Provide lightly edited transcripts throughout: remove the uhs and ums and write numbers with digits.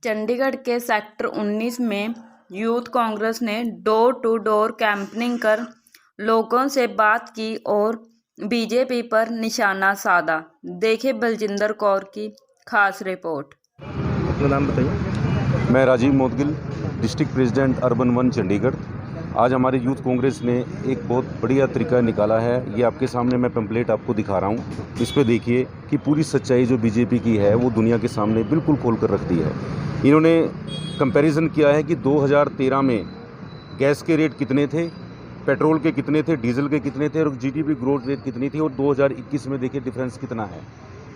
चंडीगढ़ के सेक्टर 19 में यूथ कांग्रेस ने डोर टू डोर कैंपेनिंग कर लोगों से बात की और बीजेपी पर निशाना साधा। देखे बलजिंदर कौर की खास रिपोर्ट। अपना नाम बताइए। मैं Rajiv Modgil, district president urban 1 Chandigarh. आज हमारे यूथ कांग्रेस ने एक बहुत बढ़िया तरीका निकाला है। ये आपके सामने मैं पैम्पलेट आपको दिखा रहा हूँ। इस पे देखिए कि पूरी सच्चाई जो बीजेपी की है वो दुनिया के सामने बिल्कुल खोल कर रख दी है। इन्होंने कंपैरिजन किया है कि 2013 में गैस के रेट कितने थे, पेट्रोल के कितने थे, डीजल के कितने थे और जीडीपी ग्रोथ रेट कितनी थी, और 2021 में देखिए डिफरेंस कितना है।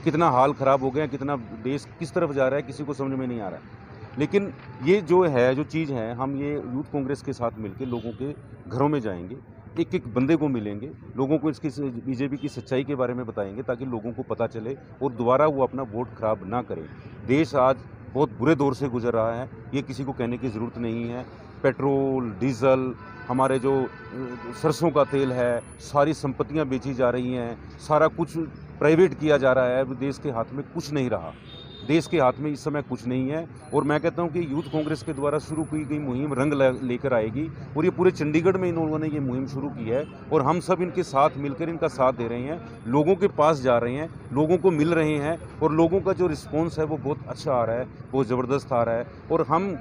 कितना हाल ख़राब हो गया, कितना देश किस तरफ जा रहा है किसी को समझ में नहीं आ रहा है। लेकिन ये जो चीज़ है, हम ये यूथ कांग्रेस के साथ मिलकर लोगों के घरों में जाएंगे, एक एक बंदे को मिलेंगे, लोगों को इसकी बीजेपी की सच्चाई के बारे में बताएंगे ताकि लोगों को पता चले और दोबारा वो अपना वोट खराब ना करें। देश आज बहुत बुरे दौर से गुजर रहा है, ये किसी को कहने की ज़रूरत नहीं है। पेट्रोल, डीजल, हमारे जो सरसों का तेल है, सारी संपत्तियां बेची जा रही हैं, सारा कुछ प्राइवेट किया जा रहा है। देश के हाथ में कुछ नहीं रहा, देश के हाथ में इस समय कुछ नहीं है। और मैं कहता हूं कि यूथ कांग्रेस के द्वारा शुरू की गई मुहिम रंग लेकर आएगी और ये पूरे चंडीगढ़ में इन्होंने ये मुहिम शुरू की है और हम सब इनके साथ मिलकर इनका साथ दे रहे हैं, लोगों के पास जा रहे हैं, लोगों को मिल रहे हैं और लोगों का जो रिस्पॉन्स है वो बहुत अच्छा आ रहा है, बहुत ज़बरदस्त आ रहा है। और हम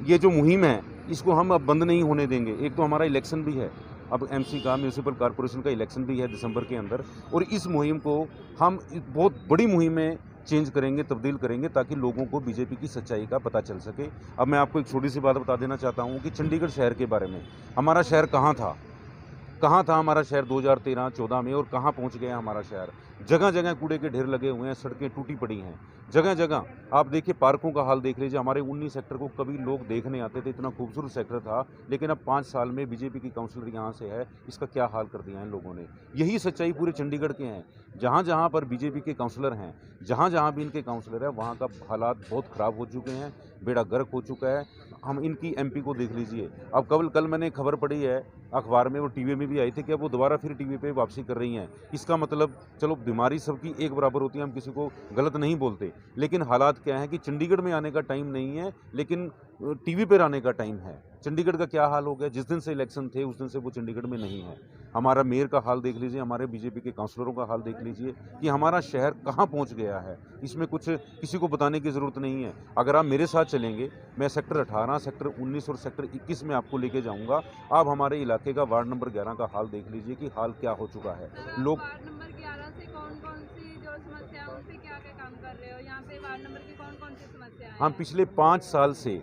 ये जो मुहिम है इसको हम अब बंद नहीं होने देंगे। एक तो हमारा इलेक्शन भी है, अब एमसी का, म्यूनिसिपल कॉरपोरेशन का इलेक्शन भी है दिसंबर के अंदर, और इस मुहिम को हम बहुत बड़ी मुहिम में चेंज करेंगे, तब्दील करेंगे ताकि लोगों को बीजेपी की सच्चाई का पता चल सके। अब मैं आपको एक छोटी सी बात बता देना चाहता हूँ कि चंडीगढ़ शहर के बारे में, हमारा शहर कहाँ था हमारा शहर 2013-14 में, और कहाँ पहुँच गया हमारा शहर। जगह जगह कूड़े के ढेर लगे हुए हैं, सड़कें टूटी पड़ी हैं, जगह जगह आप देखिए, पार्कों का हाल देख लीजिए। हमारे 19 सेक्टर को कभी लोग देखने आते थे, इतना खूबसूरत सेक्टर था, लेकिन अब 5 साल में बीजेपी की काउंसलर यहाँ से है, इसका क्या हाल कर दिया है लोगों ने। यही सच्चाई पूरे चंडीगढ़ के हैं। जहाँ जहाँ पर बीजेपी के काउंसलर हैं, जहाँ जहाँ भी इनके काउंसलर है, वहाँ का हालात बहुत ख़राब हो चुके हैं, बेड़ा गर्क हो चुका है। हम इनकी एमपी को देख लीजिए। अब कल मैंने खबर पढ़ी है अखबार में, वो टीवी में भी आई थी कि अब वो दोबारा फिर टीवी पे वापसी कर रही हैं। इसका मतलब, चलो बीमारी सबकी एक बराबर होती है, हम किसी को गलत नहीं बोलते, लेकिन हालात क्या है कि चंडीगढ़ में आने का टाइम नहीं है, लेकिन टीवी पर आने का टाइम है। चंडीगढ़ का क्या हाल हो गया, जिस दिन से इलेक्शन थे उस दिन से वो चंडीगढ़ में नहीं है। हमारा मेयर का हाल देख लीजिए, हमारे बीजेपी के काउंसलरों का हाल देख लीजिए कि हमारा शहर कहाँ पहुँच गया है। इसमें कुछ किसी को बताने की ज़रूरत नहीं है। अगर आप मेरे साथ चलेंगे, मैं सेक्टर 18, सेक्टर 19 और सेक्टर 21 में आपको लेके जाऊंगा। आप हमारे इलाके का वार्ड नंबर 11 का हाल देख लीजिए कि हाल क्या हो चुका है। लोग वार्ड नंबर 11 से कौन-कौन सी जो समस्या है उन पे क्या-क्या काम कर रहे हो? यहाँ पे वार्ड नंबर की कौन-कौन सी समस्या है? हम पिछले 5 साल से,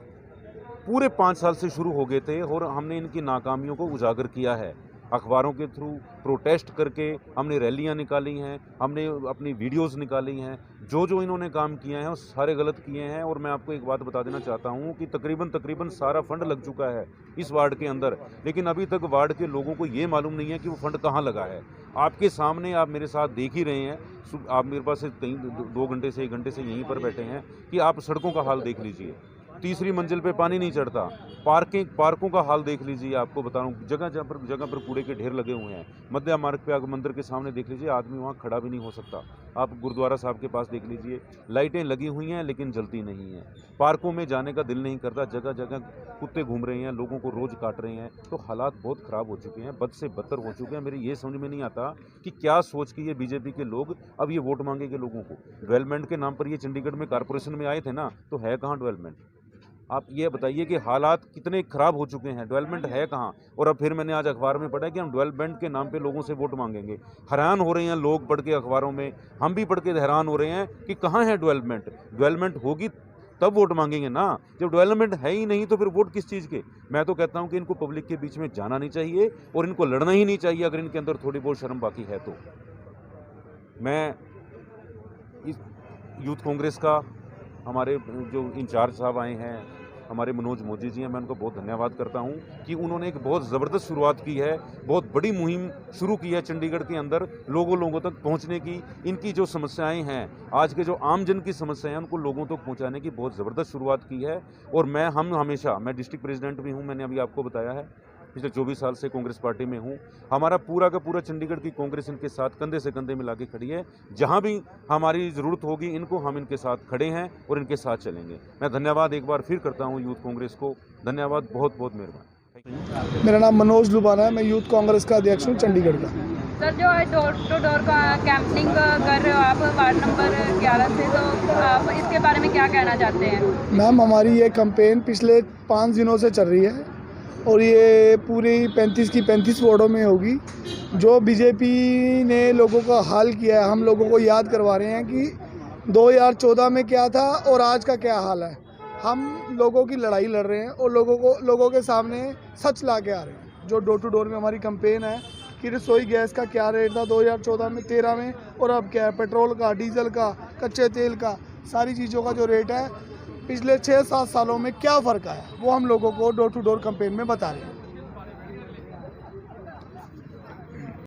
पूरे 5 साल से शुरू हो गए थे और हमने इनकी नाकामियों को उजागर किया है। अखबारों के थ्रू प्रोटेस्ट करके हमने रैलियां निकाली हैं, हमने अपनी वीडियोस निकाली हैं। जो इन्होंने काम किए हैं वो सारे गलत किए हैं। और मैं आपको एक बात बता देना चाहता हूं कि तकरीबन सारा फंड लग चुका है इस वार्ड के अंदर, लेकिन अभी तक वार्ड के लोगों को ये मालूम नहीं है कि वो फंड कहाँ लगा है। आपके सामने, आप मेरे साथ देख ही रहे हैं, आप मेरे पास से 2 घंटे से 1 घंटे से यहीं पर बैठे हैं कि आप सड़कों का हाल देख लीजिए। तीसरी मंजिल पे पानी नहीं चढ़ता। पार्कों का हाल देख लीजिए, आपको बता रहा हूँ, जगह पर कूड़े के ढेर लगे हुए हैं। मध्य मार्ग पे आग मंदिर के सामने देख लीजिए, आदमी वहाँ खड़ा भी नहीं हो सकता। आप गुरुद्वारा साहब के पास देख लीजिए, लाइटें लगी हुई हैं लेकिन जलती नहीं हैं। पार्कों में जाने का दिल नहीं करता, जगह जगह कुत्ते घूम रहे हैं, लोगों को रोज़ काट रहे हैं। तो हालात बहुत ख़राब हो चुके हैं, बद से बदतर हो चुके हैं। मेरे ये समझ में नहीं आता कि क्या सोच के ये बीजेपी के लोग अब ये वोट मांगेंगे लोगों को। डेवलपमेंट के नाम पर ये चंडीगढ़ में कॉरपोरेशन में आए थे ना, तो है कहाँ डेवलपमेंट? आप ये बताइए कि हालात कितने ख़राब हो चुके हैं, डेवलपमेंट है कहाँ? और अब फिर मैंने आज अखबार में पढ़ा कि हम डेवलपमेंट के नाम पे लोगों से वोट मांगेंगे। हैरान हो रहे हैं लोग पढ़ के अखबारों में, हम भी पढ़ के हैरान हो रहे हैं कि कहाँ है डेवलपमेंट। डेवलपमेंट होगी तब वोट मांगेंगे ना, जब डेवलपमेंट है ही नहीं तो फिर वोट किस चीज़ के। मैं तो कहता हूँ कि इनको पब्लिक के बीच में जाना नहीं चाहिए और इनको लड़ना ही नहीं चाहिए अगर इनके अंदर थोड़ी बहुत शर्म बाकी है तो। मैं इस यूथ कांग्रेस का, हमारे जो इंचार्ज साहब आए हैं, हमारे मनोज मोदी जी हैं, मैं उनको बहुत धन्यवाद करता हूं कि उन्होंने एक बहुत ज़बरदस्त शुरुआत की है, बहुत बड़ी मुहिम शुरू की है चंडीगढ़ के अंदर लोगों तक पहुंचने की। इनकी जो समस्याएं हैं, आज के जो आम जन की समस्याएं हैं, उनको लोगों तक पहुंचाने की बहुत ज़बरदस्त शुरुआत की है। और मैं डिस्ट्रिक्ट प्रेसिडेंट भी हूँ, मैंने अभी आपको बताया है, पिछले 24 साल से कांग्रेस पार्टी में हूँ। हमारा पूरा का पूरा चंडीगढ़ की कांग्रेस इनके साथ कंधे से कंधे मिला के खड़ी है। जहाँ भी हमारी ज़रूरत होगी इनको हम इनके साथ खड़े हैं और इनके साथ चलेंगे। मैं धन्यवाद एक बार फिर करता हूँ यूथ कांग्रेस को। धन्यवाद, बहुत बहुत मेहरबानी। मेरा नाम मनोज लुबाना है। मैं यूथ कांग्रेस का अध्यक्ष हूँ चंडीगढ़ का। सर, जो है डोर टू डोर का कैंपनिंग कर रहे हो आप वार्ड नंबर 11 से, तो आप इसके बारे में क्या कहना चाहते हैं? मैम, हमारी ये कैंपेन पिछले 5 दिनों से चल रही है और ये पूरी 35 की 35 वार्डों में होगी। जो बीजेपी ने लोगों का हाल किया है, हम लोगों को याद करवा रहे हैं कि 2014 में क्या था और आज का क्या हाल है। हम लोगों की लड़ाई लड़ रहे हैं और लोगों के सामने सच ला के आ रहे हैं। जो डोर टू डोर में हमारी कैंपेन है कि रसोई गैस का क्या रेट था 2014 में, 13 में, और अब क्या है, पेट्रोल का, डीजल का, कच्चे तेल का, सारी चीज़ों का जो रेट है पिछले 6-7 सालों में क्या फ़र्क आया, वो हम लोगों को डोर टू डोर कैंपेन में बता रहे हैं।